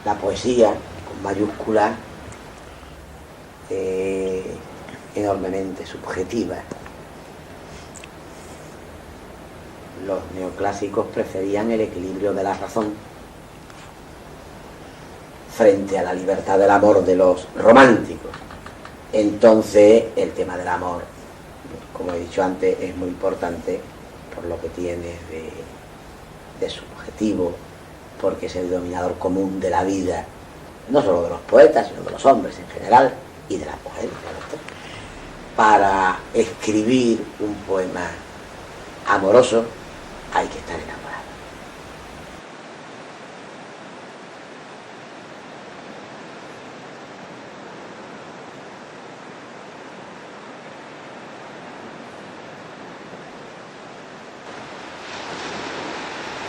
la poesía, con mayúsculas, enormemente subjetiva. Los neoclásicos preferían el equilibrio de la razón frente a la libertad del amor de los románticos. Entonces, el tema del amor, como he dicho antes, es muy importante por lo que tiene de subjetivo, porque es el denominador común de la vida, no solo de los poetas, sino de los hombres en general, y de las mujeres, claro. Para escribir un poema amoroso hay que estar enamorado.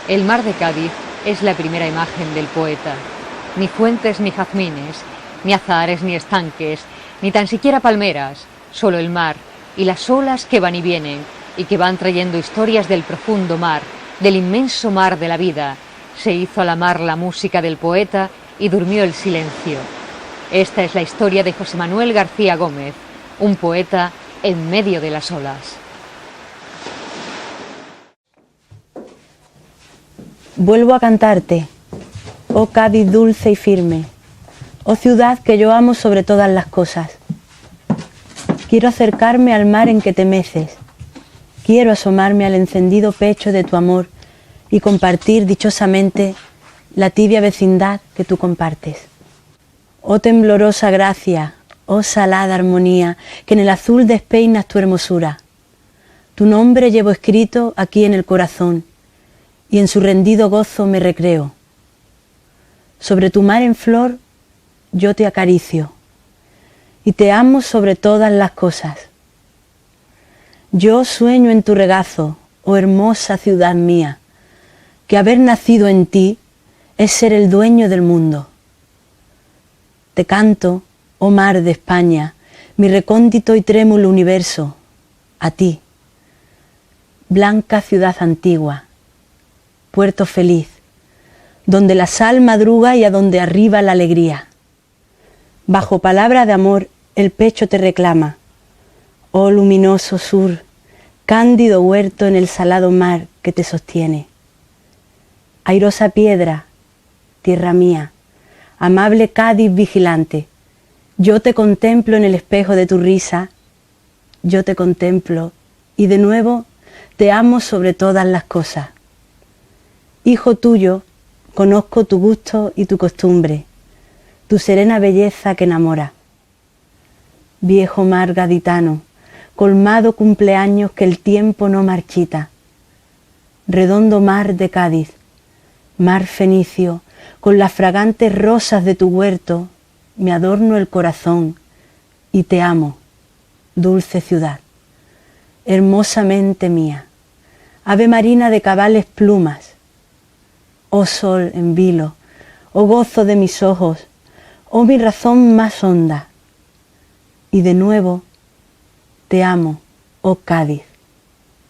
El mar de Cádiz es la primera imagen del poeta. Ni fuentes ni jazmines, ni azahares ni estanques, ni tan siquiera palmeras, solo el mar y las olas que van y vienen y que van trayendo historias del profundo mar, del inmenso mar de la vida. Se hizo a la mar la música del poeta y durmió el silencio. Esta es la historia de José Manuel García Gómez, un poeta en medio de las olas. Vuelvo a cantarte, oh Cádiz dulce y firme, oh ciudad que yo amo sobre todas las cosas. Quiero acercarme al mar en que te meces, quiero asomarme al encendido pecho de tu amor y compartir dichosamente la tibia vecindad que tú compartes. Oh temblorosa gracia, oh salada armonía, que en el azul despeinas tu hermosura. Tu nombre llevo escrito aquí en el corazón, y en su rendido gozo me recreo. Sobre tu mar en flor yo te acaricio, y te amo sobre todas las cosas. Yo sueño en tu regazo, oh hermosa ciudad mía, que haber nacido en ti es ser el dueño del mundo. Te canto, oh mar de España, mi recóndito y trémulo universo, a ti, blanca ciudad antigua, puerto feliz, donde la sal madruga y a donde arriba la alegría. Bajo palabra de amor el pecho te reclama, oh luminoso sur, cándido huerto en el salado mar que te sostiene. Airosa piedra, tierra mía, amable Cádiz vigilante, yo te contemplo en el espejo de tu risa, yo te contemplo y de nuevo te amo sobre todas las cosas. Hijo tuyo, conozco tu gusto y tu costumbre, tu serena belleza que enamora. Viejo mar gaditano, colmado cumpleaños que el tiempo no marchita. Redondo mar de Cádiz, mar fenicio, con las fragantes rosas de tu huerto, me adorno el corazón y te amo, dulce ciudad, hermosamente mía, ave marina de cabales plumas. Oh sol en vilo, oh gozo de mis ojos, oh mi razón más honda. Y de nuevo te amo, oh Cádiz,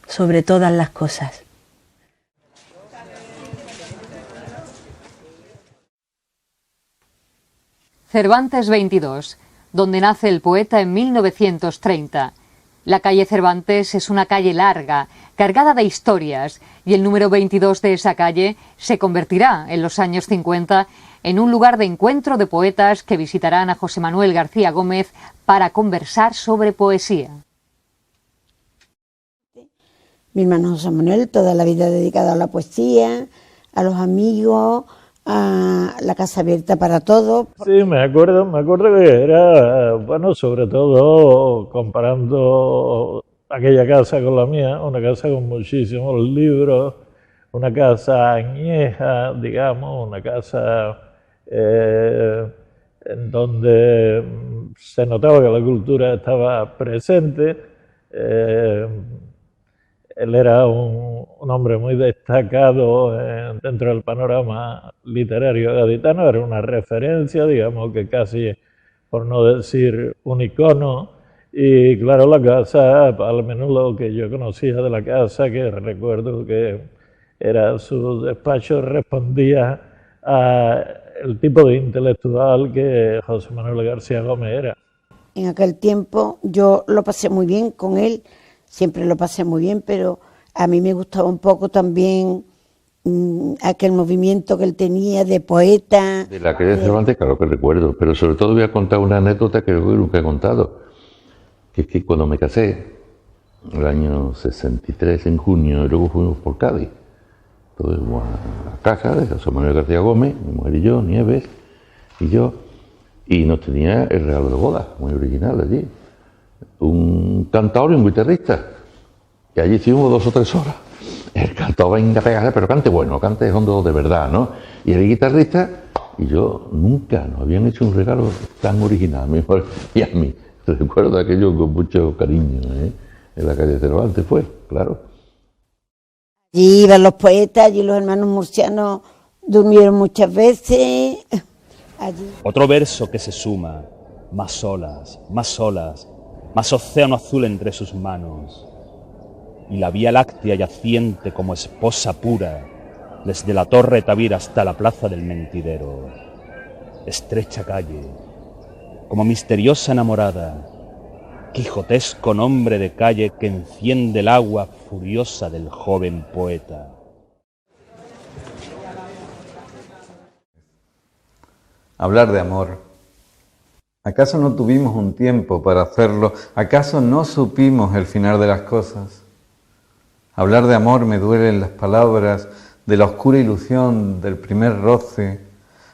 sobre todas las cosas. Cervantes 22, donde nace el poeta en 1930. La calle Cervantes es una calle larga, cargada de historias, y el número 22 de esa calle se convertirá en los años 50 en un lugar de encuentro de poetas que visitarán a José Manuel García Gómez para conversar sobre poesía. Mi hermano José Manuel, toda la vida dedicado a la poesía, a los amigos, a la casa abierta para todos. Sí, me acuerdo que era, bueno, sobre todo comparando aquella casa con la mía, una casa con muchísimos libros, una casa añeja, digamos, una casa en donde se notaba que la cultura estaba presente. Él era un hombre muy destacado dentro del panorama literario gaditano, era una referencia, digamos que casi, por no decir un icono, y claro, la casa, al menos lo que yo conocía de la casa, que recuerdo que era su despacho, respondía a el tipo de intelectual que José Manuel García Gómez era. En aquel tiempo yo lo pasé muy bien con él, siempre lo pasé muy bien, pero a mí me gustaba un poco también aquel movimiento que él tenía de poeta. De la calle de Cervantes, claro que recuerdo, pero sobre todo voy a contar una anécdota que nunca he contado, que es que cuando me casé, el año 63, en junio, y luego fuimos por Cádiz, entonces fuimos a la casa de José Manuel García Gómez, mi mujer y yo, Nieves y yo, y nos tenía el regalo de boda, muy original allí, un cantador y un guitarrista, y allí estuvimos 2 o 3 horas. El cantador venga a pegarle, pero cante bueno, cante hondo de verdad, ¿no? Y el guitarrista, y yo nunca nos habían hecho un regalo tan original, a mi mujer y a mí. Recuerdo aquello con mucho cariño, ¿eh? En la calle Cervantes fue, claro. Allí iban los poetas, allí los hermanos murcianos durmieron muchas veces. Allí. Otro verso que se suma, más olas, más océano azul entre sus manos, y la Vía Láctea yaciente como esposa pura, desde la Torre Tavira hasta la Plaza del Mentidero. Estrecha calle, como misteriosa enamorada, quijotesco nombre de calle que enciende el agua furiosa del joven poeta. Hablar de amor. ¿Acaso no tuvimos un tiempo para hacerlo? ¿Acaso no supimos el final de las cosas? Hablar de amor me duelen las palabras de la oscura ilusión del primer roce.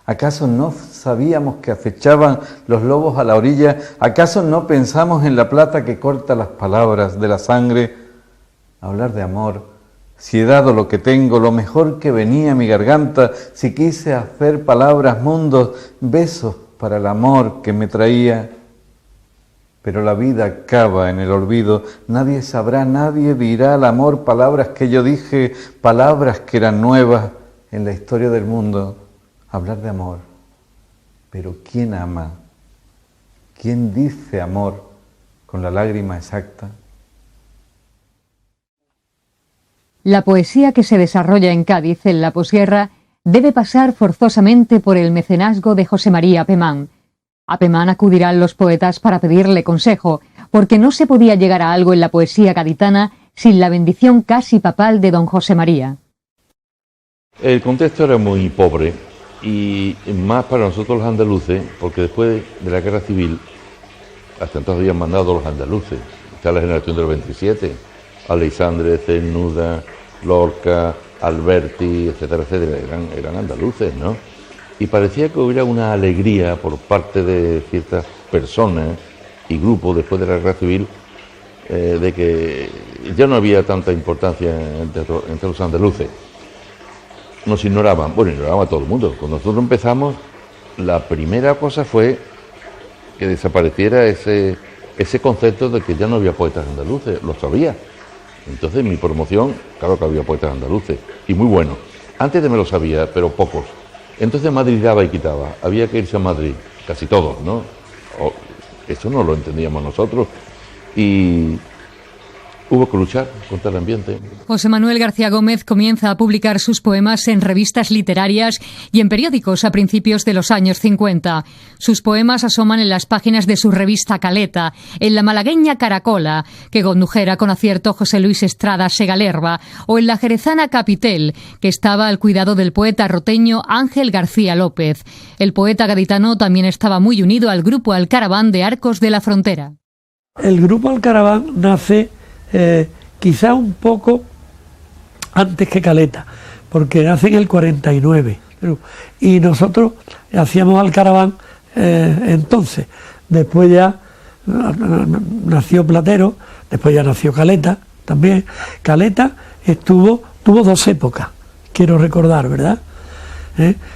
¿Acaso no sabíamos que acechaban los lobos a la orilla? ¿Acaso no pensamos en la plata que corta las palabras de la sangre? Hablar de amor, si he dado lo que tengo, lo mejor que venía a mi garganta, si quise hacer palabras, mundos, besos para el amor que me traía. Pero la vida acaba en el olvido, nadie sabrá, nadie dirá al amor palabras que yo dije, palabras que eran nuevas en la historia del mundo. Hablar de amor, pero ¿quién ama? ¿Quién dice amor con la lágrima exacta? La poesía que se desarrolla en Cádiz, en la posguerra, debe pasar forzosamente por el mecenazgo de José María Apemán. A Apemán acudirán los poetas para pedirle consejo, porque no se podía llegar a algo en la poesía gaditana sin la bendición casi papal de don José María. El contexto era muy pobre, y más para nosotros los andaluces, porque después de la guerra civil, hasta entonces habían mandado los andaluces. Está la generación del 27, Aleixandre, Cernuda, Lorca, Alberti, etcétera, etcétera, eran andaluces, ¿no? Y parecía que hubiera una alegría por parte de ciertas personas y grupos después de la guerra civil, de que ya no había tanta importancia entre los andaluces. Nos ignoraban, bueno, ignoraban a todo el mundo. Cuando nosotros empezamos, la primera cosa fue que desapareciera ese concepto de que ya no había poetas andaluces, lo sabía. Entonces mi promoción, claro que había poetas andaluces, y muy buenos. Antes me lo sabía, pero pocos. Entonces Madrid daba y quitaba, había que irse a Madrid, casi todos, ¿no? Eso no lo entendíamos nosotros, y hubo que luchar contra el ambiente. José Manuel García Gómez comienza a publicar sus poemas en revistas literarias y en periódicos a principios de los años 50. Sus poemas asoman en las páginas de su revista Caleta, en la malagueña Caracola, que condujera con acierto José Luis Estrada Segalerba, o en la jerezana Capitel, que estaba al cuidado del poeta roteño Ángel García López. El poeta gaditano también estaba muy unido al grupo Alcaraván de Arcos de la Frontera. El grupo Alcaraván nace quizá un poco antes que Caleta, porque nace en el 49, y nosotros hacíamos Alcaraván entonces. Después ya nació Platero, después ya nació Caleta también. Caleta tuvo 2 épocas, quiero recordar, ¿verdad?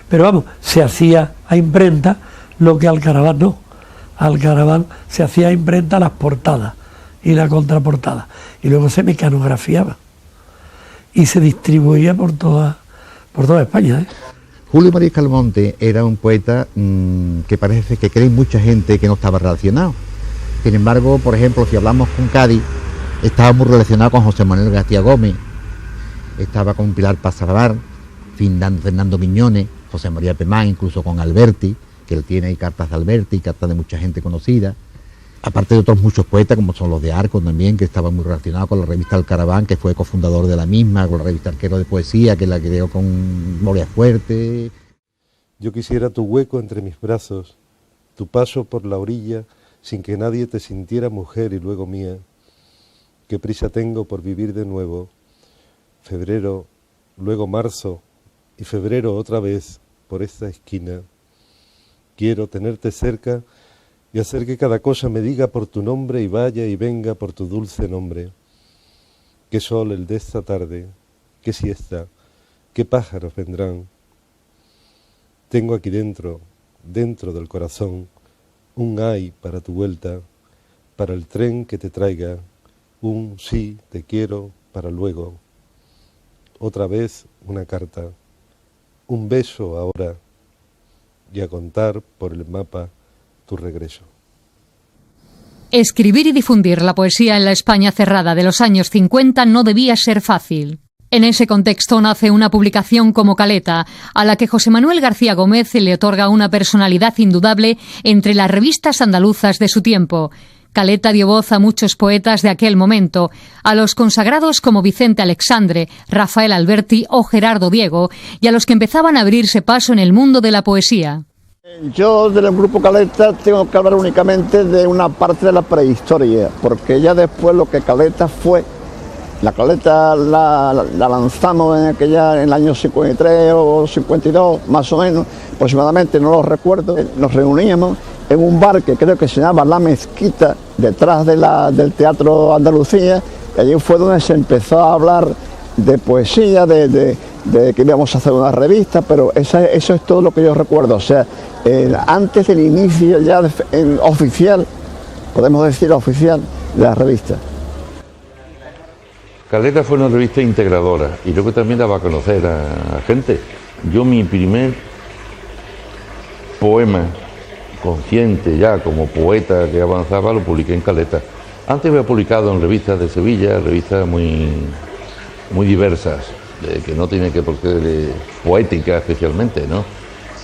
Pero vamos, se hacía a imprenta lo que Alcaraván no. Alcaraván se hacía a imprenta las portadas y la contraportada, y luego se mecanografiaba y se distribuía por toda España. Julio Mariscal Monte era un poeta que parece que cree mucha gente que no estaba relacionado. Sin embargo, por ejemplo, si hablamos con Cádiz, estaba muy relacionado con José Manuel García Gómez, estaba con Pilar Pasarbar, Fernando Miñones, José María Pemán, incluso con Alberti, que él tiene ahí cartas de Alberti, cartas de mucha gente conocida, aparte de otros muchos poetas, como son los de Arco también, que estaban muy relacionados con la revista El Caraván, que fue cofundador de la misma, con la revista Arquero de Poesía, que la creó con Moria Fuerte. Yo quisiera tu hueco entre mis brazos, tu paso por la orilla, sin que nadie te sintiera mujer y luego mía. Qué prisa tengo por vivir de nuevo. Febrero, luego marzo, y febrero otra vez por esta esquina. Quiero tenerte cerca y hacer que cada cosa me diga por tu nombre y vaya y venga por tu dulce nombre. Qué sol el de esta tarde, qué siesta, qué pájaros vendrán. Tengo aquí dentro del corazón, un ay para tu vuelta, para el tren que te traiga, un sí te quiero para luego. Otra vez una carta, un beso ahora, y a contar por el mapa tu regreso. Escribir y difundir la poesía en la España cerrada de los años 50 no debía ser fácil. En ese contexto nace una publicación como Caleta, a la que José Manuel García Gómez le otorga una personalidad indudable entre las revistas andaluzas de su tiempo. Caleta dio voz a muchos poetas de aquel momento, a los consagrados como Vicente Alexandre, Rafael Alberti o Gerardo Diego, y a los que empezaban a abrirse paso en el mundo de la poesía. Yo del grupo Caleta tengo que hablar únicamente de una parte de la prehistoria, porque ya después lo que Caleta fue, la Caleta la lanzamos en el año 53 o 52, más o menos, aproximadamente, no lo recuerdo. Nos reuníamos en un bar que creo que se llama La Mezquita, detrás del Teatro Andalucía, y allí fue donde se empezó a hablar de poesía, de que íbamos a hacer una revista, pero eso es todo lo que yo recuerdo. O sea, antes del inicio ya oficial, podemos decir oficial, de la revista. Caleta fue una revista integradora y luego también daba a conocer a gente. Yo mi primer poema consciente ya como poeta que avanzaba lo publiqué en Caleta. Antes había publicado en revistas de Sevilla, revistas muy diversas, que no tienen que por qué poética especialmente, ¿no?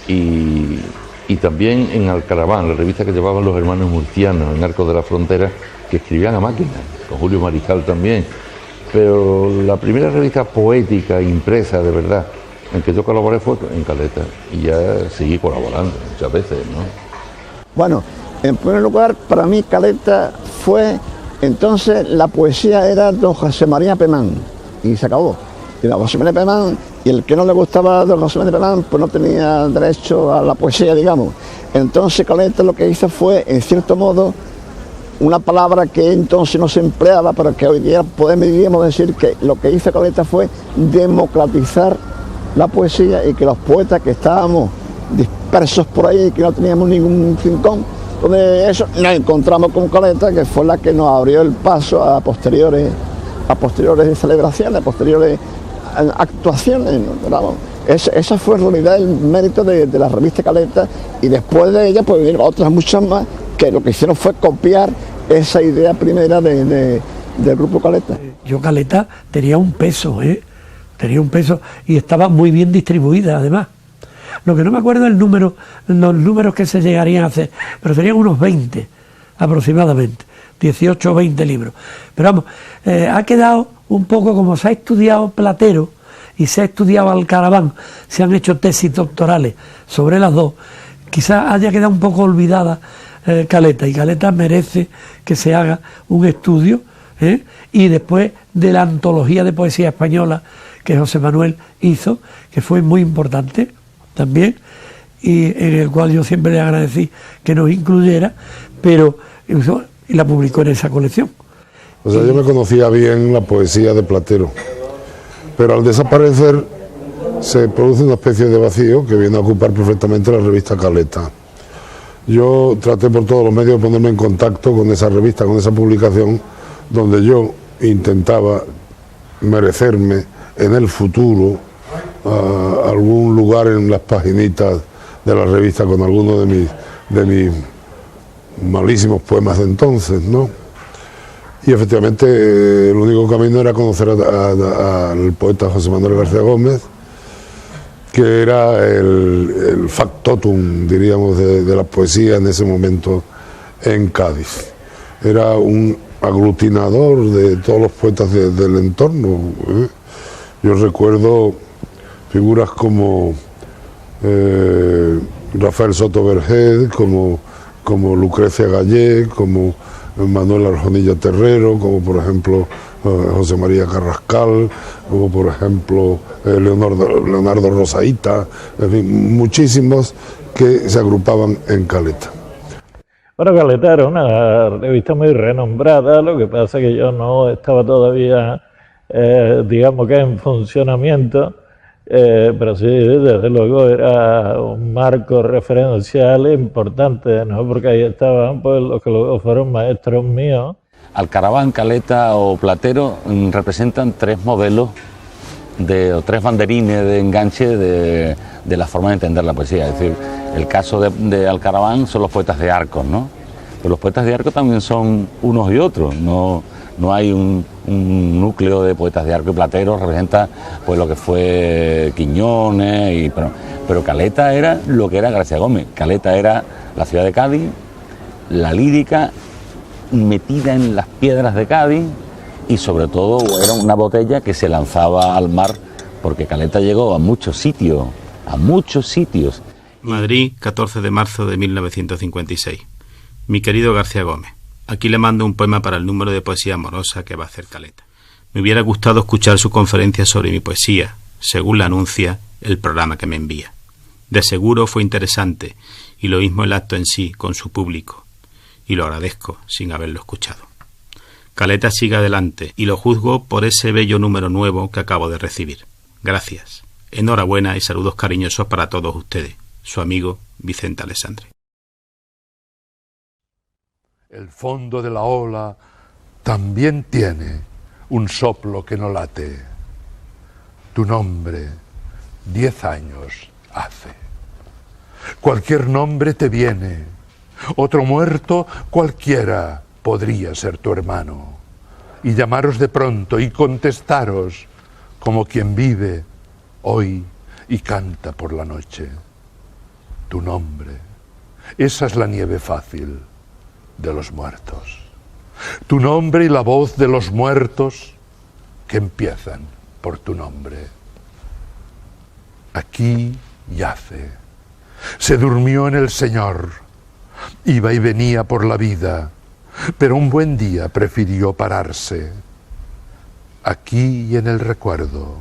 Y también en Alcaraván, la revista que llevaban los hermanos murcianos en Arcos de la Frontera, que escribían a máquina, con Julio Mariscal también. Pero la primera revista poética impresa de verdad en que yo colaboré fue en Caleta, y ya seguí colaborando muchas veces, ¿no? Bueno, en primer lugar, para mí Caleta fue, entonces la poesía era don José María Pemán, y se acabó. Y don José María Pemán, y el que no le gustaba a don José María Pemán, pues no tenía derecho a la poesía, digamos. Entonces Caleta lo que hizo fue, en cierto modo, una palabra que entonces no se empleaba, pero que hoy día podemos decir que lo que hizo Caleta fue democratizar la poesía, y que los poetas que estábamos dispersos por ahí, que no teníamos ningún rincón, donde eso nos encontramos con Caleta, que fue la que nos abrió el paso a posteriores celebraciones, a posteriores actuaciones, ¿no? Esa fue en realidad el mérito de la revista Caleta, y después de ella pues vinieron otras muchas más que lo que hicieron fue copiar esa idea primera del grupo Caleta. Yo Caleta tenía un peso, y estaba muy bien distribuida además. Lo que no me acuerdo es los números que se llegarían a hacer, pero tenían unos 20 aproximadamente, 18 o 20 libros. Pero vamos, ha quedado un poco como se ha estudiado Platero y se ha estudiado Alcaraván, se han hecho tesis doctorales sobre las dos, quizás haya quedado un poco olvidada Caleta, y Caleta merece que se haga un estudio, y después de la antología de poesía española que José Manuel hizo, que fue muy importante también, y en el cual yo siempre le agradecí que nos incluyera, y la publicó en esa colección. O sea, yo me conocía bien la poesía de Platero, pero al desaparecer se produce una especie de vacío que viene a ocupar perfectamente la revista Caleta. Yo traté por todos los medios de ponerme en contacto con esa revista, con esa publicación, donde yo intentaba merecerme en el futuro algún lugar en las paginitas de la revista con alguno de mis malísimos poemas de entonces, ¿no? Y efectivamente el único camino era conocer al poeta José Manuel García Gómez, que era el factotum, diríamos, de la poesía en ese momento en Cádiz. Era un aglutinador de todos los poetas del entorno. Yo recuerdo figuras como Rafael Soto Vergés, como Lucrecia Gallé, como Manuel Arjonilla Terrero, como por ejemplo José María Carrascal, como por ejemplo Leonardo Rosaíta, en fin, muchísimos que se agrupaban en Caleta. Bueno, Caleta era una revista muy renombrada, lo que pasa es que yo no estaba todavía, digamos que en funcionamiento, pero sí, desde luego era un marco referencial importante, ¿no? Porque ahí estaban pues los que luego fueron maestros míos. Alcaraván, Caleta o Platero representan tres modelos o tres banderines de enganche de la forma de entender la poesía. Es decir, el caso de Alcaraván son los poetas de Arcos, ¿no? Pero los poetas de Arcos también son unos y otros, no hay un núcleo de poetas de Arco y Platero, representa pues lo que fue Quiñones, pero Caleta era lo que era García Gómez. Caleta era la ciudad de Cádiz, la lírica metida en las piedras de Cádiz y sobre todo era una botella que se lanzaba al mar, porque Caleta llegó a muchos sitios. Madrid, 14 de marzo de 1956. Mi querido García Gómez, aquí le mando un poema para el número de poesía amorosa que va a hacer Caleta. Me hubiera gustado escuchar su conferencia sobre mi poesía, según la anuncia el programa que me envía. De seguro fue interesante, y lo mismo el acto en sí, con su público, y lo agradezco sin haberlo escuchado. Caleta sigue adelante, y lo juzgo por ese bello número nuevo que acabo de recibir. Gracias. Enhorabuena y saludos cariñosos para todos ustedes. Su amigo Vicente Alessandri. El fondo de la ola también tiene un soplo que no late. Tu nombre 10 años hace. Cualquier nombre te viene. Otro muerto cualquiera podría ser tu hermano. Y llamaros de pronto y contestaros como quien vive hoy y canta por la noche. Tu nombre, esa es la nieve fácil de los muertos. Tu nombre y la voz de los muertos que empiezan por tu nombre. Aquí yace. Se durmió en el Señor. Iba y venía por la vida, pero un buen día prefirió pararse. Aquí y en el recuerdo,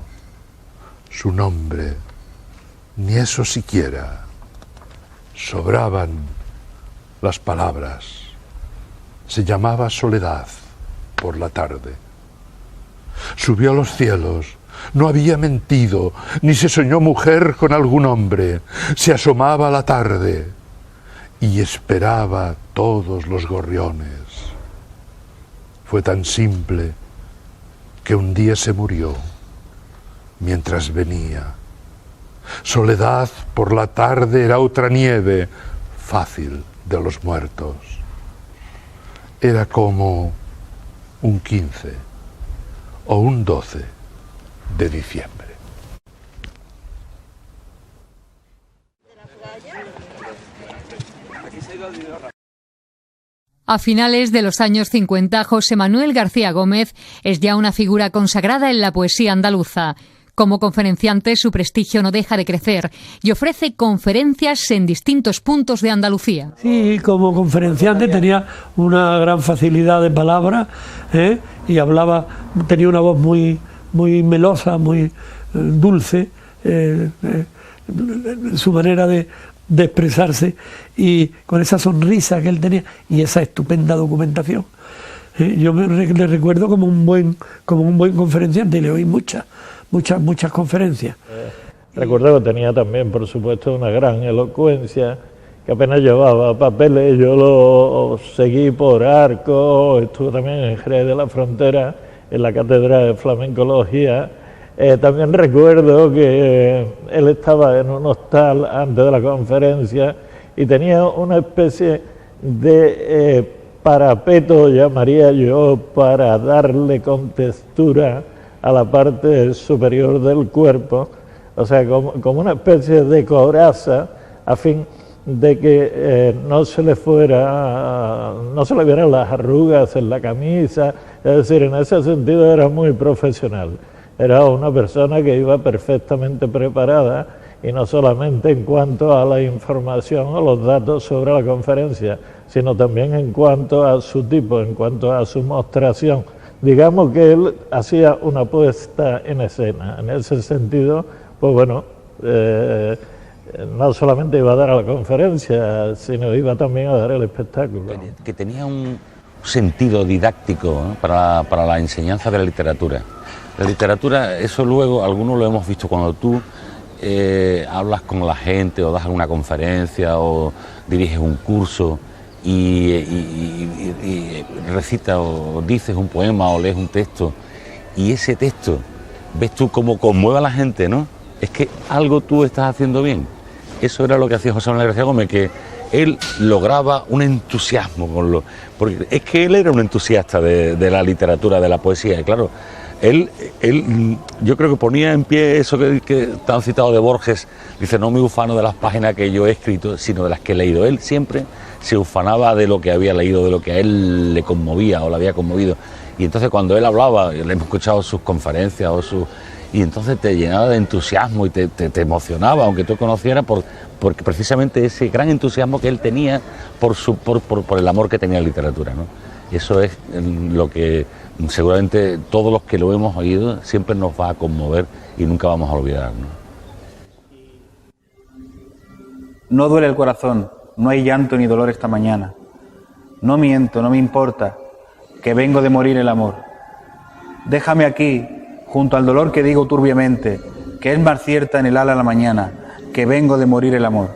su nombre, ni eso siquiera. Sobraban las palabras. Se llamaba Soledad por la tarde. Subió a los cielos, no había mentido, ni se soñó mujer con algún hombre. Se asomaba a la tarde y esperaba todos los gorriones. Fue tan simple que un día se murió mientras venía. Soledad por la tarde era otra nieve fácil de los muertos. Era como un 15 o un 12 de diciembre. A finales de los años 50, José Manuel García Gómez es ya una figura consagrada en la poesía andaluza. Como conferenciante, su prestigio no deja de crecer y ofrece conferencias en distintos puntos de Andalucía. Sí, como conferenciante tenía una gran facilidad de palabra, y hablaba, tenía una voz muy melosa, muy dulce, su manera de expresarse, y con esa sonrisa que él tenía y esa estupenda documentación. Yo le recuerdo como un buen conferenciante, y le oí muchas conferencias. Recuerdo que tenía también, por supuesto, una gran elocuencia, que apenas llevaba papeles. Yo lo seguí por Arcos, estuve también en Jerez de la Frontera, en la Cátedra de Flamencología. También recuerdo que él estaba en un hostal antes de la conferencia y tenía una especie de parapeto, llamaría yo, para darle contextura a la parte superior del cuerpo, o sea, como una especie de coraza, a fin de que no se le vieran las arrugas en la camisa. Es decir, en ese sentido era muy profesional. Era una persona que iba perfectamente preparada, y no solamente en cuanto a la información o los datos sobre la conferencia, sino también en cuanto a su tipo, en cuanto a su mostración. Digamos que él hacía una puesta en escena. En ese sentido, pues bueno, no solamente iba a dar a la conferencia, sino iba también a dar el espectáculo. Que tenía un sentido didáctico, ¿no?, para la enseñanza de la literatura. La literatura, eso luego, algunos lo hemos visto cuando tú hablas con la gente o das alguna conferencia o diriges un curso y recitas o dices un poema o lees un texto, y ese texto ves tú cómo conmueve a la gente, ¿no? Es que algo tú estás haciendo bien. Eso era lo que hacía José Manuel García Gómez, que él lograba un entusiasmo porque es que él era un entusiasta de la literatura, de la poesía, y claro, él yo creo que ponía en pie eso que tan citado de Borges, dice: no me ufano de las páginas que yo he escrito, sino de las que he leído. Él siempre se ufanaba de lo que había leído, de lo que a él le conmovía o le había conmovido, y entonces cuando él hablaba, le hemos escuchado sus conferencias y entonces te llenaba de entusiasmo y te emocionaba, aunque tú conocieras, porque precisamente ese gran entusiasmo que él tenía por el amor que tenía a la literatura, ¿no? Y eso es lo que seguramente todos los que lo hemos oído siempre nos va a conmover y nunca vamos a olvidar, ¿no? No duele el corazón, no hay llanto ni dolor esta mañana. No miento, no me importa, que vengo de morir el amor. Déjame aquí, junto al dolor que digo turbiamente, que es más cierta en el ala la mañana, que vengo de morir el amor.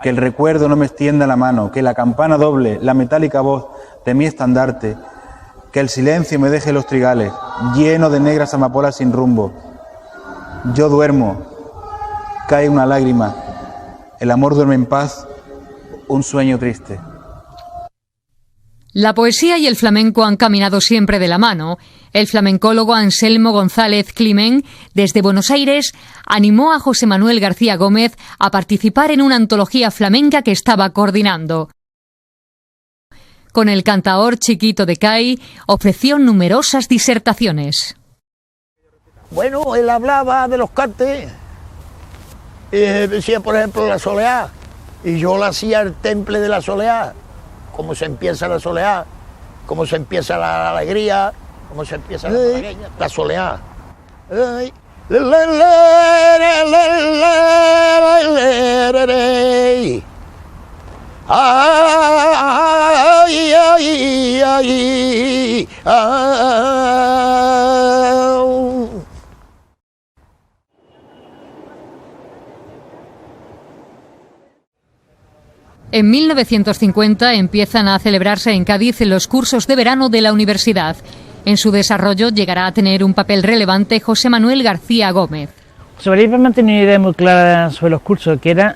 Que el recuerdo no me extienda la mano, que la campana doble la metálica voz de mi estandarte, que el silencio me deje los trigales, lleno de negras amapolas sin rumbo. Yo duermo, cae una lágrima, el amor duerme en paz, un sueño triste. La poesía y el flamenco han caminado siempre de la mano. El flamencólogo Anselmo González Climent, desde Buenos Aires, animó a José Manuel García Gómez a participar en una antología flamenca que estaba coordinando. Con el cantaor Chiquito de Cai ofreció numerosas disertaciones. Bueno, él hablaba de los cantes, decía por ejemplo la soleá, y yo le hacía el temple de la soleá, cómo se empieza la soleá, cómo se empieza la alegría, cómo se empieza la soleá. En 1950 empiezan a celebrarse en Cádiz los cursos de verano de la universidad. En su desarrollo llegará a tener un papel relevante José Manuel García Gómez. José Manuel Gómez tenía una idea muy clara sobre los cursos, que era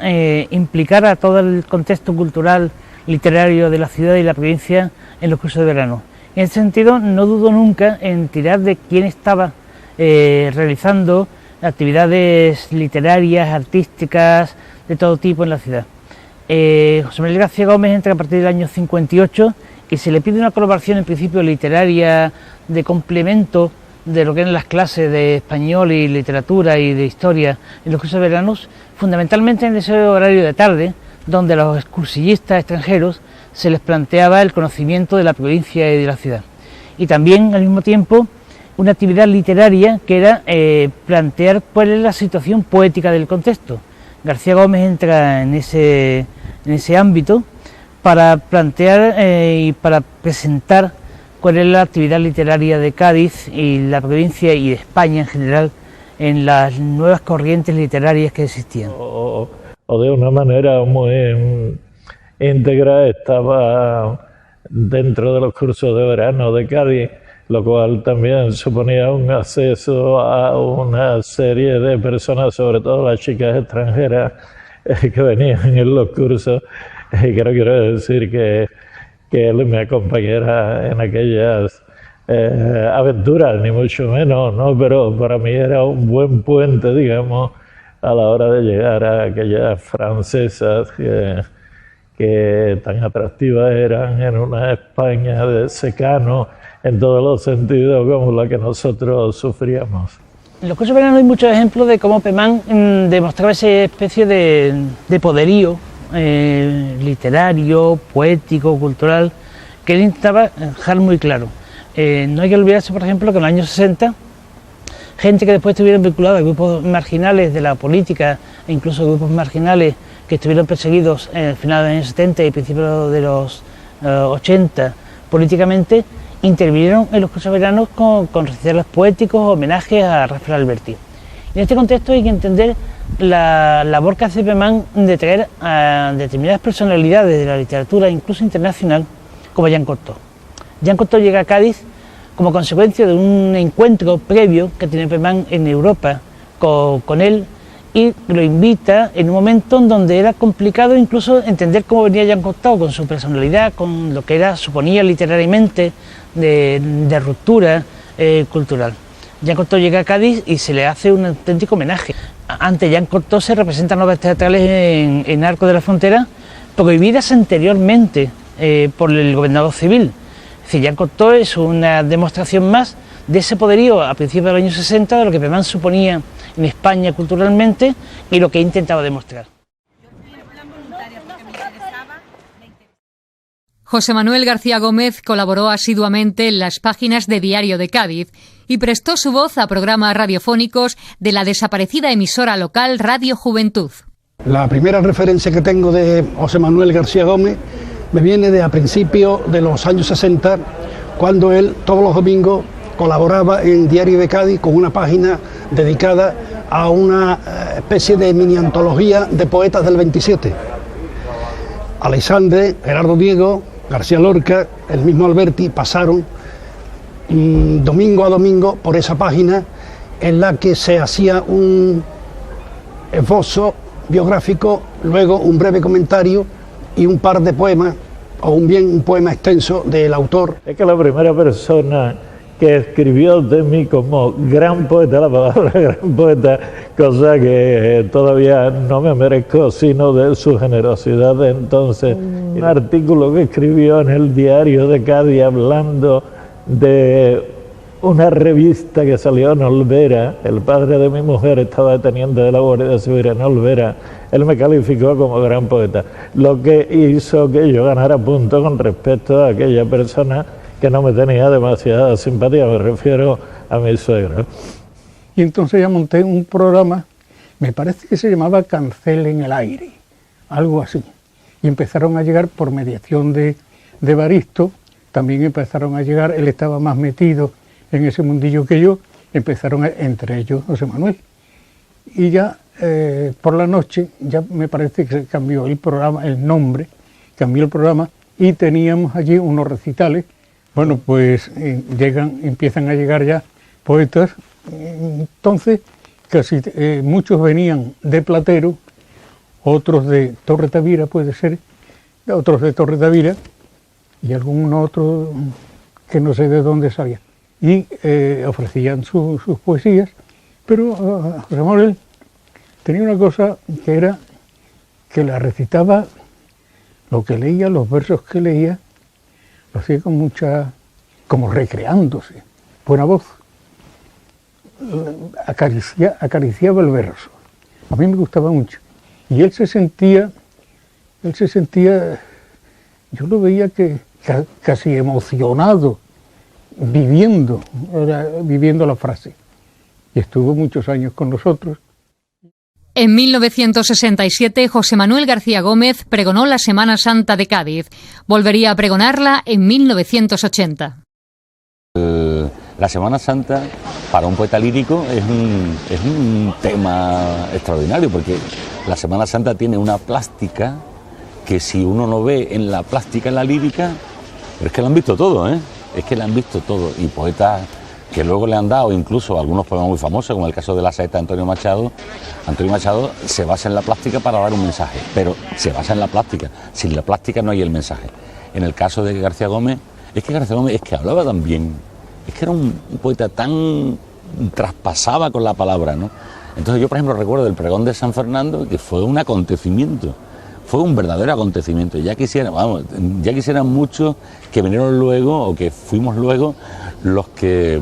implicar a todo el contexto cultural, literario de la ciudad y la provincia en los cursos de verano. En ese sentido, no dudo nunca en tirar de quién estaba realizando actividades literarias, artísticas, de todo tipo en la ciudad. José Manuel García Gómez entra a partir del año 58 y se le pide una colaboración en principio literaria de complemento de lo que eran las clases de español y literatura y de historia en los cursos de veranos, fundamentalmente en ese horario de tarde, donde a los cursillistas extranjeros se les planteaba el conocimiento de la provincia y de la ciudad. Y también, al mismo tiempo, una actividad literaria que era plantear cuál es la situación poética del contexto. García Gómez entra en ese ámbito para plantear y para presentar cuál es la actividad literaria de Cádiz y la provincia y de España en general en las nuevas corrientes literarias que existían. O de una manera muy íntegra estaba dentro de los cursos de verano de Cádiz, lo cual también suponía un acceso a una serie de personas, sobre todo las chicas extranjeras que venían en los cursos, y quiero decir que él me acompañara en aquellas aventuras, ni mucho menos, ¿no? Pero para mí era un buen puente, digamos, a la hora de llegar a aquellas francesas que tan atractivas eran en una España de secano en todos los sentidos como la que nosotros sufríamos. En los cursos de verano hay muchos ejemplos de cómo Pemán demostraba esa especie de poderío literario, poético, cultural, que él intentaba dejar muy claro. No hay que olvidarse, por ejemplo, que en los años 60, gente que después estuvieron vinculados a grupos marginales de la política, e incluso grupos marginales que estuvieron perseguidos en el final de los años 70 y principios de los 80 políticamente, intervinieron en los cursos de verano con recitales poéticos, homenajes a Rafael Alberti. En este contexto hay que entender la labor que hace Pemán de traer a determinadas personalidades de la literatura, incluso internacional, como Jean Cocteau. Jean Cocteau llega a Cádiz como consecuencia de un encuentro previo que tiene Pemán en Europa con él, y lo invita en un momento en donde era complicado incluso entender cómo venía Jean Cocteau con su personalidad, con lo que suponía literariamente de ruptura cultural. Jean Cocteau llega a Cádiz y se le hace un auténtico homenaje. Ante Jean Cocteau se representan obras teatrales en Arco de la Frontera prohibidas anteriormente por el gobernador civil. Es decir, Jean Cocteau es una demostración más de ese poderío a principios de los años 60, de lo que Pemán suponía en España culturalmente y lo que intentaba demostrar. José Manuel García Gómez colaboró asiduamente en las páginas de Diario de Cádiz y prestó su voz a programas radiofónicos de la desaparecida emisora local Radio Juventud. La primera referencia que tengo de José Manuel García Gómez me viene de a principios de los años 60, cuando él todos los domingos colaboraba en Diario de Cádiz con una página dedicada a una especie de mini antología de poetas del 27. Aleixandre, Gerardo Diego, García Lorca, el mismo Alberti pasaron domingo a domingo por esa página en la que se hacía un esbozo biográfico, luego un breve comentario y un par de poemas, o un poema extenso del autor. Es que la primera persona que escribió de mí como gran poeta, la palabra gran poeta, cosa que todavía no me merezco, sino de su generosidad de entonces. Un artículo que escribió en el Diario de Cádiz hablando de una revista que salió en Olvera. El padre de mi mujer estaba teniente de la Guardia Civil en Olvera. Él me calificó como gran poeta, lo que hizo que yo ganara puntos con respecto a aquella persona que no me tenía demasiada simpatía, me refiero a mi suegro. Y entonces ya monté un programa, me parece que se llamaba Cancel en el aire, algo así. Y empezaron a llegar, por mediación de Evaristo, también empezaron a llegar, él estaba más metido en ese mundillo que yo, empezaron entre ellos José Manuel. Y ya por la noche, ya me parece que se cambió el programa, el nombre, cambió el programa, y teníamos allí unos recitales. Bueno, pues empiezan a llegar ya poetas, entonces casi muchos venían de Platero, otros de Torre Tavira, puede ser, otros de Torre Tavira, y algún otro que no sé de dónde salía. Y ofrecían sus poesías, pero José Manuel tenía una cosa que era que la recitaba, lo que leía, los versos que leía, lo hacía con mucha, como recreándose, buena voz, acariciaba el verso. A mí me gustaba mucho. Y él se sentía, yo lo veía que casi emocionado, viviendo la frase. Y estuvo muchos años con nosotros. En 1967, José Manuel García Gómez pregonó la Semana Santa de Cádiz. Volvería a pregonarla en 1980. La Semana Santa, para un poeta lírico, es un tema extraordinario, porque la Semana Santa tiene una plástica que si uno no ve en la plástica, en la lírica, pero es que lo han visto todo, ¿eh? Es que lo han visto todo. Y poetas que luego le han dado incluso algunos poemas muy famosos, como el caso de La Saeta de Antonio Machado. Antonio Machado se basa en la plástica para dar un mensaje, pero se basa en la plástica. Sin la plástica no hay el mensaje. En el caso de García Gómez, es que hablaba tan bien Es que era un poeta tan traspasaba con la palabra, ¿no? Entonces yo, por ejemplo, recuerdo el pregón de San Fernando, que fue un acontecimiento, fue un verdadero acontecimiento. Ya quisieran muchos que vinieron luego o que fuimos luego los que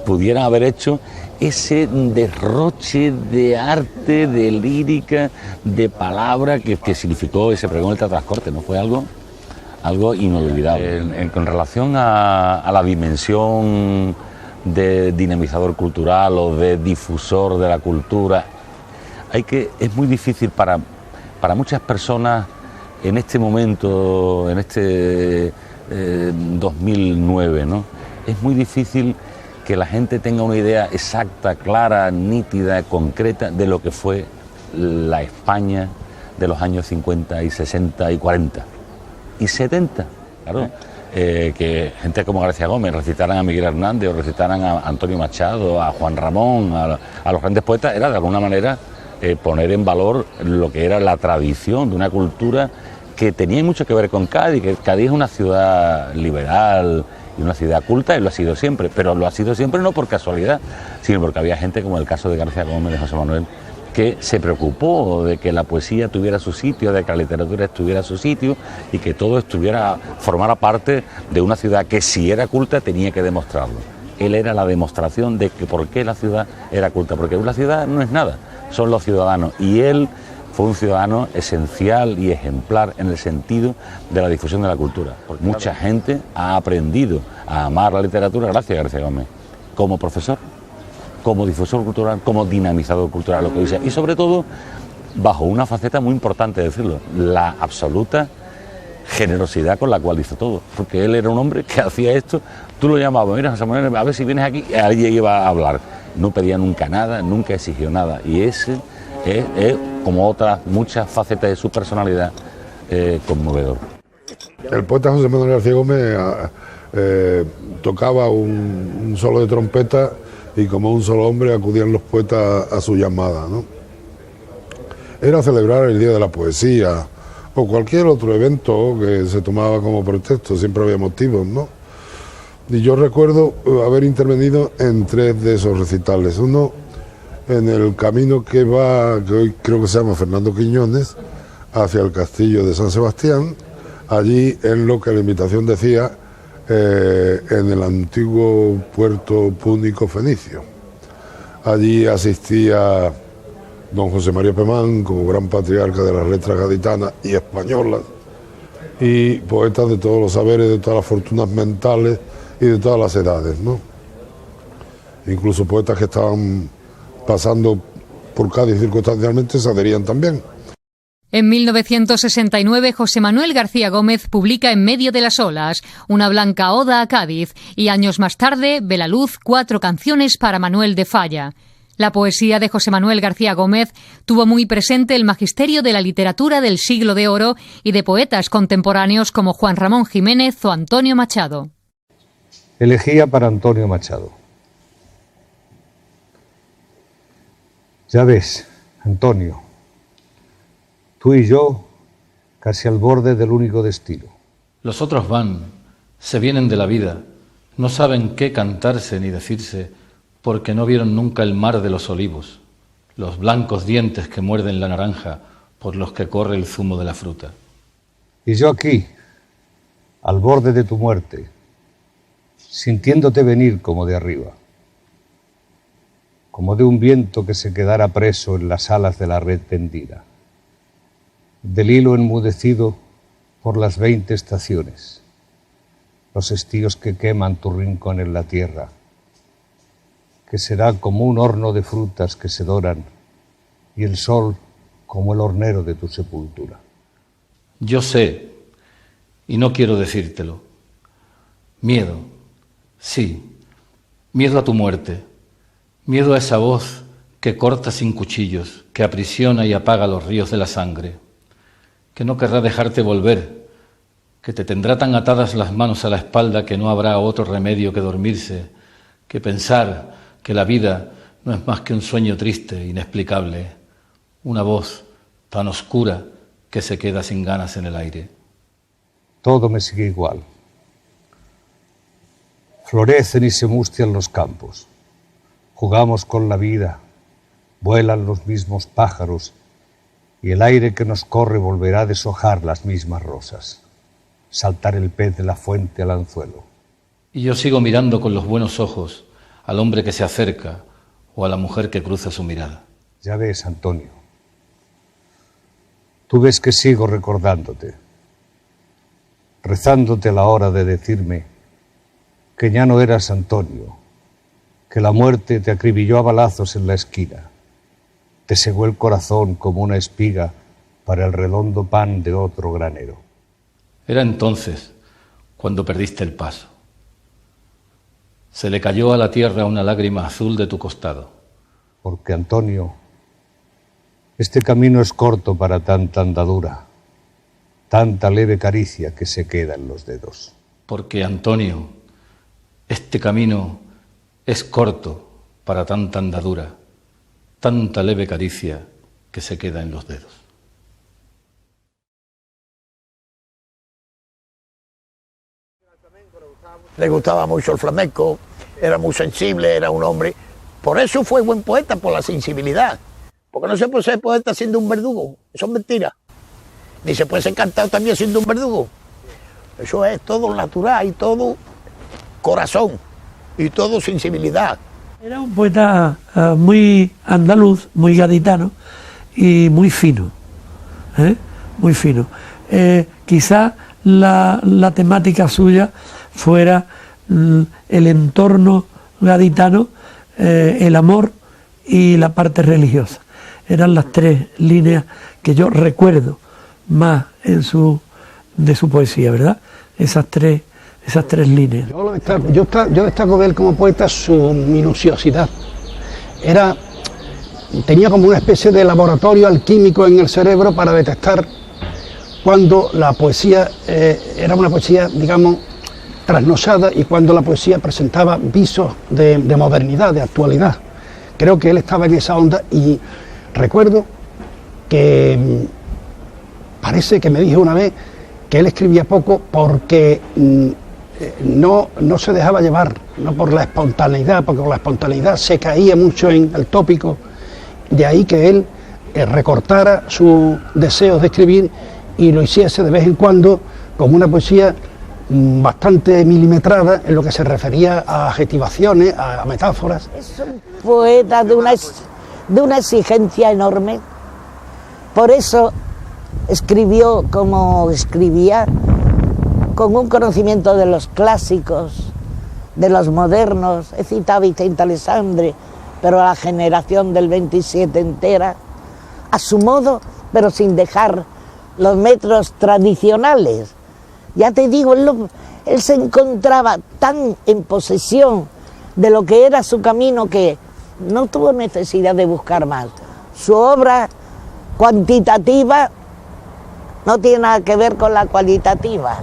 pudieran haber hecho ese derroche de arte, de lírica, de palabra que significó ese pregón del Teatro de las Cortes, ¿no? Fue algo inolvidable. Con relación a la dimensión de dinamizador cultural o de difusor de la cultura, es muy difícil para muchas personas en este momento, en este 2009, ¿no? Es muy difícil que la gente tenga una idea exacta, clara, nítida, concreta de lo que fue la España de los años 50 y 60 y 40 y 70, claro. Que gente como García Gómez recitaran a Miguel Hernández o recitaran a Antonio Machado, a Juan Ramón, a los grandes poetas, era de alguna manera poner en valor lo que era la tradición de una cultura que tenía mucho que ver con Cádiz, que Cádiz es una ciudad liberal y una ciudad culta, y lo ha sido siempre, pero lo ha sido siempre no por casualidad, sino porque había gente como el caso de García Gómez, de José Manuel, que se preocupó de que la poesía tuviera su sitio, de que la literatura estuviera su sitio y que todo formara parte de una ciudad que si era culta tenía que demostrarlo. Él era la demostración de que por qué la ciudad era culta, porque una ciudad no es nada, son los ciudadanos, y él fue un ciudadano esencial y ejemplar en el sentido de la difusión de la cultura. Porque mucha gente ha aprendido a amar la literatura gracias a García Gómez, como profesor, como difusor cultural, como dinamizador cultural, lo que dice, y sobre todo bajo una faceta muy importante, decirlo, la absoluta generosidad con la cual hizo todo, porque él era un hombre que hacía esto, tú lo llamabas, mira, José Manuel, a ver si vienes aquí, alguien iba a hablar, no pedía nunca nada, nunca exigió nada, y ese es como otras muchas facetas de su personalidad, conmovedor. El poeta José Manuel García Gómez tocaba un solo de trompeta y como un solo hombre acudían los poetas a su llamada, ¿no? Era celebrar el Día de la Poesía o cualquier otro evento que se tomaba como pretexto, siempre había motivos, ¿no? Y yo recuerdo haber intervenido en 3 de esos recitales. Uno en el camino que hoy creo que se llama Fernando Quiñones, hacia el castillo de San Sebastián, allí en lo que la invitación decía, en el antiguo puerto púnico fenicio. Allí asistía don José María Pemán como gran patriarca de las letras gaditanas y españolas, y poetas de todos los saberes, de todas las fortunas mentales y de todas las edades, ¿no? Incluso poetas que estaban pasando por Cádiz circunstancialmente se adherían también. En 1969, José Manuel García Gómez publica En medio de las olas, una blanca oda a Cádiz, y años más tarde ve la luz 4 canciones para Manuel de Falla. La poesía de José Manuel García Gómez tuvo muy presente el magisterio de la literatura del siglo de oro y de poetas contemporáneos como Juan Ramón Jiménez o Antonio Machado. Elegía para Antonio Machado. Ya ves, Antonio, tú y yo casi al borde del único destino. Los otros van, se vienen de la vida, no saben qué cantarse ni decirse, porque no vieron nunca el mar de los olivos, los blancos dientes que muerden la naranja por los que corre el zumo de la fruta. Y yo aquí, al borde de tu muerte, sintiéndote venir como de arriba, como de un viento que se quedara preso en las alas de la red tendida, del hilo enmudecido por las 20 estaciones, los estíos que queman tu rincón en la tierra, que será como un horno de frutas que se doran, y el sol como el hornero de tu sepultura. Yo sé, y no quiero decírtelo, miedo, sí, miedo a tu muerte, miedo a esa voz que corta sin cuchillos, que aprisiona y apaga los ríos de la sangre, que no querrá dejarte volver, que te tendrá tan atadas las manos a la espalda que no habrá otro remedio que dormirse, que pensar que la vida no es más que un sueño triste, inexplicable, una voz tan oscura que se queda sin ganas en el aire. Todo me sigue igual. Florecen y se mustian los campos. Jugamos con la vida, vuelan los mismos pájaros y el aire que nos corre volverá a deshojar las mismas rosas, saltar el pez de la fuente al anzuelo. Y yo sigo mirando con los buenos ojos al hombre que se acerca o a la mujer que cruza su mirada. Ya ves, Antonio, tú ves que sigo recordándote, rezándote a la hora de decirme que ya no eras Antonio, que la muerte te acribilló a balazos en la esquina, te cegó el corazón como una espiga para el redondo pan de otro granero. Era entonces cuando perdiste el paso. Se le cayó a la tierra una lágrima azul de tu costado. Porque, Antonio, este camino es corto para tanta andadura, tanta leve caricia que se queda en los dedos. Porque, Antonio, este camino es corto para tanta andadura, tanta leve caricia que se queda en los dedos. Le gustaba mucho el flamenco, era muy sensible, era un hombre. Por eso fue buen poeta, por la sensibilidad. Porque no se puede ser poeta siendo un verdugo, eso es mentira. Ni se puede ser cantado también siendo un verdugo. Eso es todo natural y todo corazón y todo sensibilidad. Era un poeta muy andaluz, muy gaditano y muy fino, muy fino. Quizá la temática suya fuera el entorno gaditano, el amor y la parte religiosa. Eran las tres líneas que yo recuerdo más de su poesía, ¿verdad? Esas tres líneas. Yo destaco de él como poeta su minuciosidad. Tenía como una especie de laboratorio alquímico en el cerebro para detectar cuando la poesía era una poesía, digamos, trasnosada y cuando la poesía presentaba visos de modernidad, de actualidad. Creo que él estaba en esa onda y recuerdo que parece que me dijo una vez que él escribía poco porque no se dejaba llevar, no por la espontaneidad, porque con la espontaneidad se caía mucho en el tópico, de ahí que él recortara sus deseos de escribir y lo hiciese de vez en cuando como una poesía bastante milimetrada en lo que se refería a adjetivaciones, a metáforas. Es un poeta de una exigencia enorme, por eso escribió como escribía, con un conocimiento de los clásicos, de los modernos. He citado a Vicente Alessandri, pero a la generación del 27 entera, a su modo, pero sin dejar los metros tradicionales. Ya te digo, él se encontraba tan en posesión de lo que era su camino que no tuvo necesidad de buscar más. Su obra cuantitativa no tiene nada que ver con la cualitativa.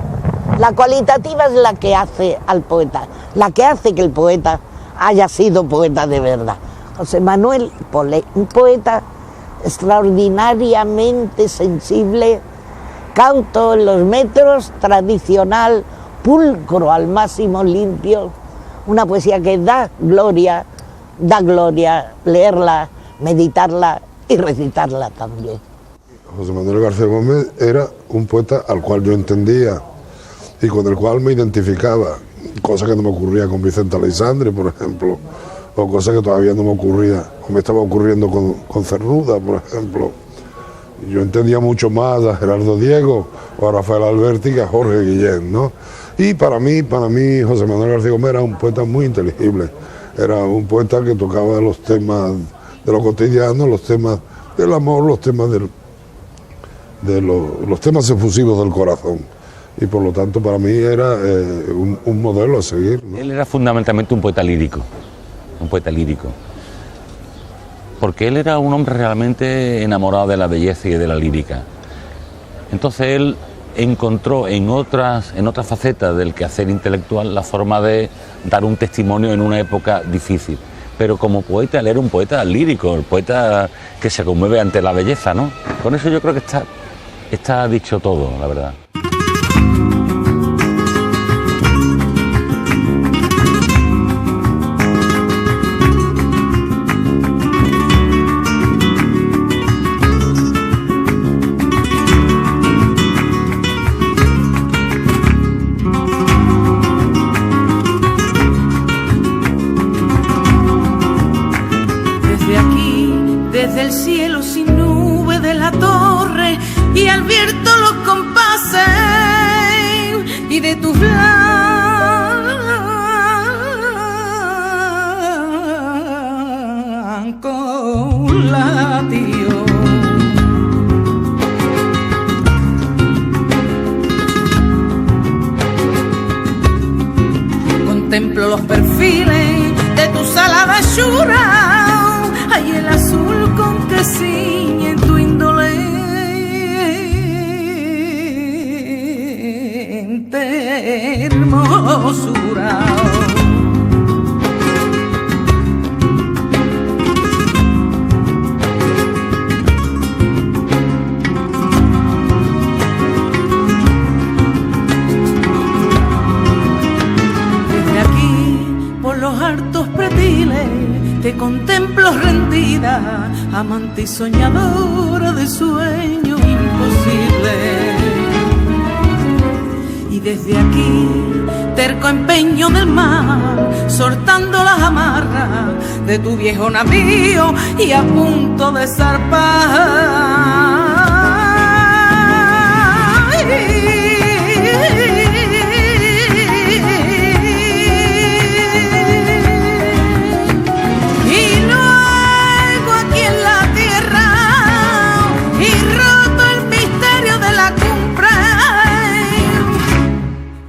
La cualitativa es la que hace al poeta, la que hace que el poeta haya sido poeta de verdad. José Manuel Pole, un poeta extraordinariamente sensible, cauto en los metros, tradicional, pulcro al máximo, limpio, una poesía que da gloria leerla, meditarla y recitarla también. José Manuel García Gómez era un poeta al cual yo entendía y con el cual me identificaba, cosa que no me ocurría con Vicente Alessandri, por ejemplo, o cosa que todavía no me ocurría, o me estaba ocurriendo con Cernuda, por ejemplo. Yo entendía mucho más a Gerardo Diego o a Rafael Alberti que a Jorge Guillén, ¿no? Y para mí José Manuel García Gómez era un poeta muy inteligible, era un poeta que tocaba los temas de lo cotidiano, los temas del amor, los temas los temas efusivos del corazón. Y por lo tanto para mí era un modelo a seguir, ¿no? Él era fundamentalmente un poeta lírico, porque él era un hombre realmente enamorado de la belleza y de la lírica. Entonces él encontró en otras facetas del quehacer intelectual la forma de dar un testimonio en una época difícil. Pero como poeta, él era un poeta lírico, el poeta que se conmueve ante la belleza, ¿no? Con eso yo creo que está dicho todo, la verdad. y de tus blancos latios. Contemplo los perfiles de tu salada chura, hay el azul con que ciñe tu indolente hermosura. Te contemplo rendida, amante y soñadora de sueño imposible. Y desde aquí, terco empeño del mar, soltando las amarras de tu viejo navío y a punto de zarpar.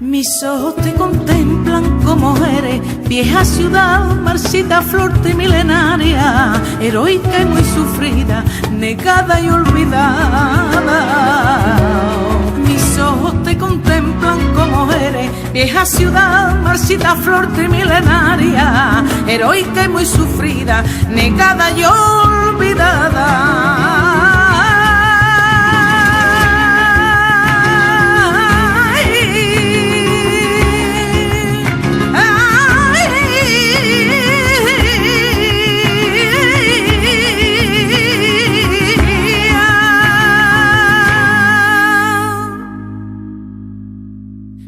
Mis ojos te contemplan como eres, vieja ciudad, marchita, flor milenaria, heroica y muy sufrida, negada y olvidada. Mis ojos te contemplan como eres, vieja ciudad, marchita, flor milenaria, heroica y muy sufrida, negada y olvidada.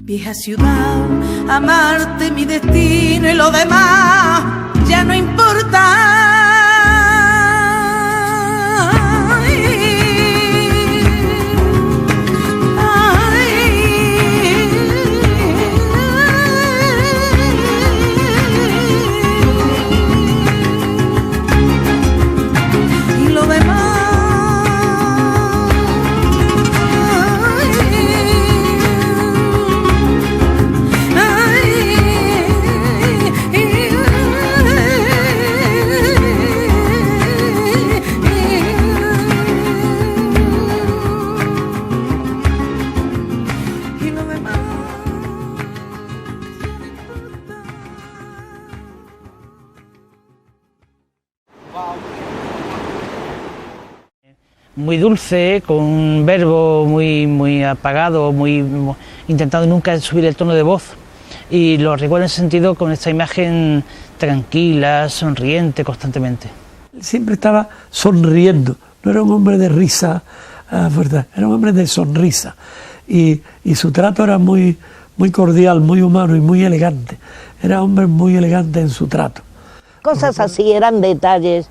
Vieja ciudad, amarte mi destino y lo demás ya no importa. Muy dulce, con un verbo muy apagado, intentando nunca subir el tono de voz, y lo recuerdo en ese sentido con esta imagen tranquila, sonriente constantemente. Siempre estaba sonriendo, no era un hombre de risa fuerte, era un hombre de sonrisa, y su trato era muy cordial, muy humano y muy elegante. Era un hombre muy elegante en su trato. Cosas así, eran detalles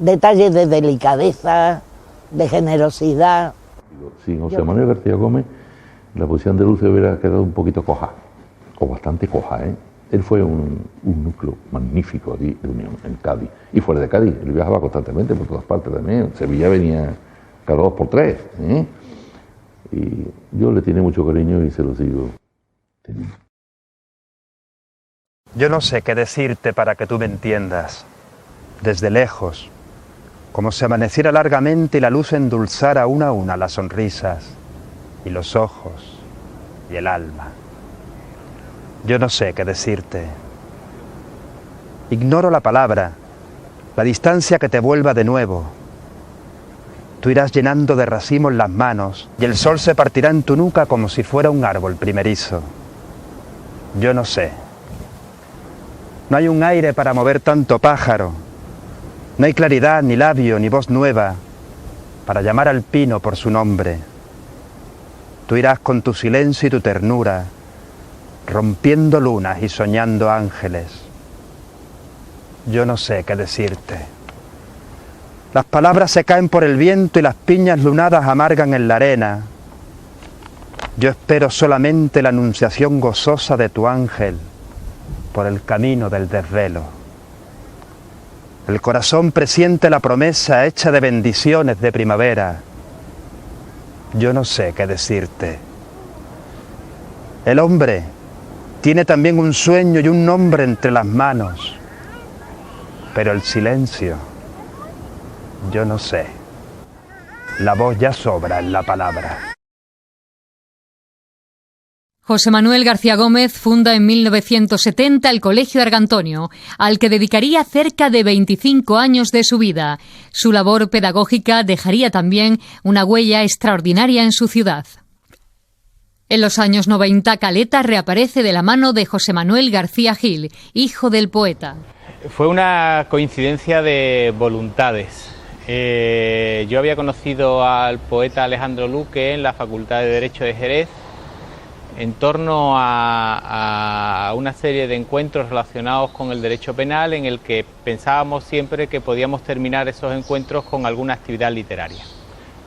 de delicadeza, de generosidad. Sin José Manuel García Gómez, la poesía andaluza hubiera quedado un poquito coja, o bastante coja, ¿eh? Él fue un núcleo magnífico aquí de unión, en Cádiz, y fuera de Cádiz. Él viajaba constantemente por todas partes también. En Sevilla venía cada 2 por 3, ¿eh? Y yo le tenía mucho cariño y se lo sigo teniendo. Yo no sé qué decirte para que tú me entiendas. Desde lejos, como si amaneciera largamente y la luz endulzara una a una las sonrisas y los ojos y el alma. Yo no sé qué decirte. Ignoro la palabra, la distancia que te vuelva de nuevo. Tú irás llenando de racimos las manos y el sol se partirá en tu nuca como si fuera un árbol primerizo. Yo no sé. No hay un aire para mover tanto pájaro. No hay claridad, ni labio, ni voz nueva para llamar al pino por su nombre. Tú irás con tu silencio y tu ternura, rompiendo lunas y soñando ángeles. Yo no sé qué decirte. Las palabras se caen por el viento y las piñas lunadas amargan en la arena. Yo espero solamente la anunciación gozosa de tu ángel por el camino del desvelo. El corazón presiente la promesa hecha de bendiciones de primavera. Yo no sé qué decirte. El hombre tiene también un sueño y un nombre entre las manos, pero el silencio, yo no sé. La voz ya sobra en la palabra. José Manuel García Gómez funda en 1970 el Colegio Argantonio, al que dedicaría cerca de 25 años de su vida. Su labor pedagógica dejaría también una huella extraordinaria en su ciudad. En los años 90, Caleta reaparece de la mano de José Manuel García Gil, hijo del poeta. Fue una coincidencia de voluntades. Yo había conocido al poeta Alejandro Luque en la Facultad de Derecho de Jerez, en torno a una serie de encuentros relacionados con el derecho penal, en el que pensábamos siempre que podíamos terminar esos encuentros con alguna actividad literaria.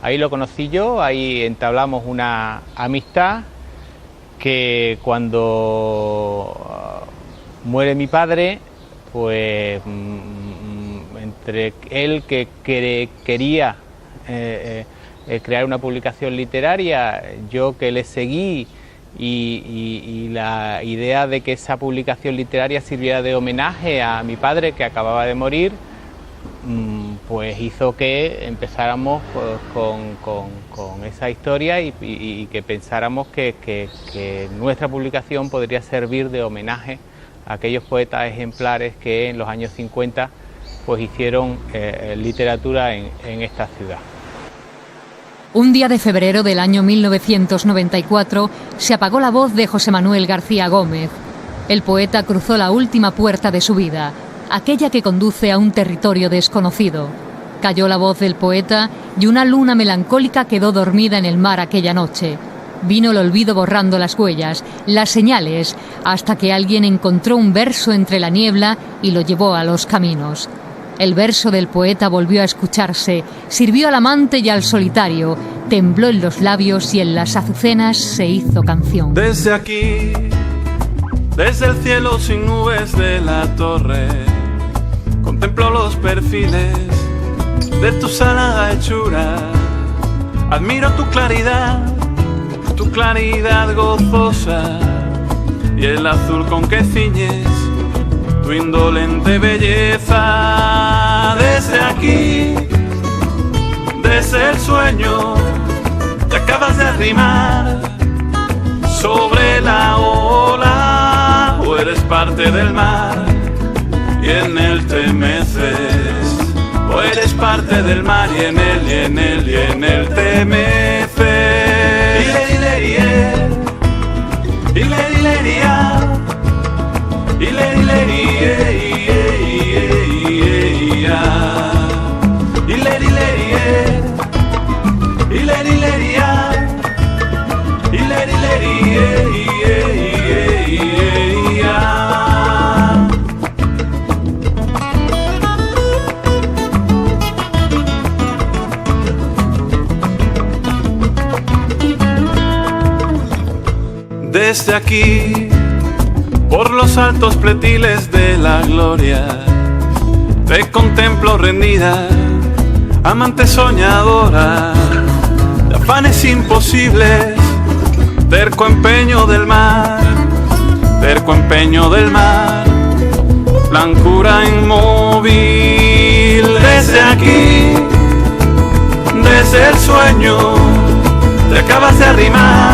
Ahí lo conocí yo, ahí entablamos una amistad que cuando muere mi padre, pues entre él que quería crear una publicación literaria, yo que le seguí, y la idea de que esa publicación literaria sirviera de homenaje a mi padre que acababa de morir, pues hizo que empezáramos con esa historia y que pensáramos que nuestra publicación podría servir de homenaje a aquellos poetas ejemplares que en los años 50 pues hicieron literatura en esta ciudad. Un día de febrero del año 1994 se apagó la voz de José Manuel García Gómez. El poeta cruzó la última puerta de su vida, aquella que conduce a un territorio desconocido. Cayó la voz del poeta y una luna melancólica quedó dormida en el mar aquella noche. Vino el olvido borrando las huellas, las señales, hasta que alguien encontró un verso entre la niebla y lo llevó a los caminos. El verso del poeta volvió a escucharse, sirvió al amante y al solitario, tembló en los labios y en las azucenas se hizo canción. Desde aquí, desde el cielo sin nubes de la torre, contemplo los perfiles de tu sana hechura. Admiro tu claridad gozosa y el azul con que ciñes tu indolente belleza. Desde aquí, desde el sueño, te acabas de arrimar sobre la ola, o eres parte del mar y en él te meces, o eres parte del mar y en él te meces. Desde aquí, por los altos pletiles de la gloria, te contemplo rendida, amante soñadora, de afanes imposibles, terco empeño del mar, blancura inmóvil. Desde aquí, desde el sueño, te acabas de arrimar